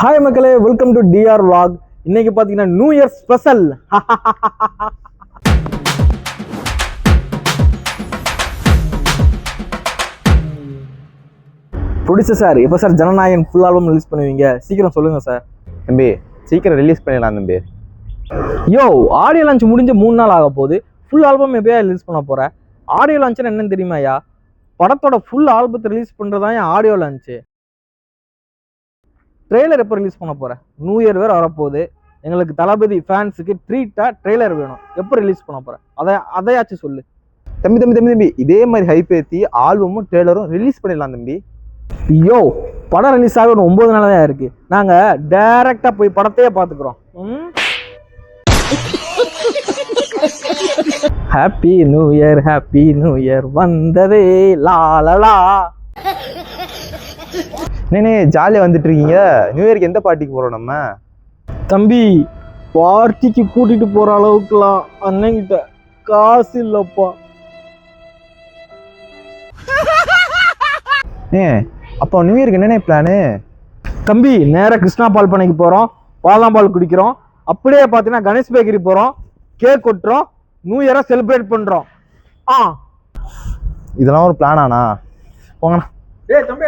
Hi மக்களே, welcome to TR vlog. இன்னைக்கு பார்த்தீங்கன்னா new year special. Producer sir, எப்போ sir Jana Nayagan full album release பண்ணுவீங்க? சீக்கிரம் சொல்லுங்க சார். தம்பி சீக்கிரம் ரிலீஸ் பண்ணிடலாம் தம்பி. யோ, ஆடியோ லான்ச் முடிஞ்சு 3 நாள் ஆக போகுது. ஃபுல் ஆல்பம் எப்பயா ரிலீஸ் பண்ண போற? ஆடியோ லான்ச்னா என்னன்னு தெரியுமாயா? படத்தோட ஃபுல் ஆல்பத்தை ரிலீஸ் பண்ணுறதா என் ஆடியோ லான்ச்சு. ட்ரெய்லர் எப்போ ரிலீஸ் பண்ண போற? நியூ இயர் வேறு வரப்போகுது. எங்களுக்கு தளபதி ஃபேன்ஸுக்கு ட்ரீட்டாக ட்ரெய்லர் வேணும். எப்போ ரிலீஸ் பண்ண போற? அதையாச்சும் சொல்லு. தம்பி தம்பி தம்பி தம்பி இதே மாதிரி ஹைப் ஏற்றி ஆல்பமும் ட்ரெய்லரும் ரிலீஸ் பண்ணிடலாம் தம்பி. ஐயோ, படம் ரிலீஸ் ஆக 9 நாள் தான் இருக்கு. நாங்கள் டைரக்டாக போய் படத்தையே பார்த்துக்குறோம். ஹாப்பி நியூ இயர் வந்ததே லாலலா. என்னே ஜாலியாக வந்துட்டு இருக்கீங்க. நியூ இயர்க்கு எந்த பார்ட்டிக்கு போகிறோம் நம்ம? தம்பி, பார்ட்டிக்கு கூட்டிட்டு போற அளவுக்குலாம் அண்ணங்கிட்ட காசு இல்லப்பா. அப்போ நியூ இயர்க்கு என்னென்ன பிளானு? தம்பி, நேராக கிருஷ்ணா பால் பண்ணைக்கு போகிறோம், பாதாம் பால் குடிக்கிறோம். அப்படியே பார்த்தீங்கன்னா கணேஷ் பேக்கரி போகிறோம், கேக் கொட்டுறோம், நியூ இயரை செலிப்ரேட் பண்ணுறோம். இதெல்லாம் ஒரு பிளானாண்ணா? போங்கண்ணா. தம்பி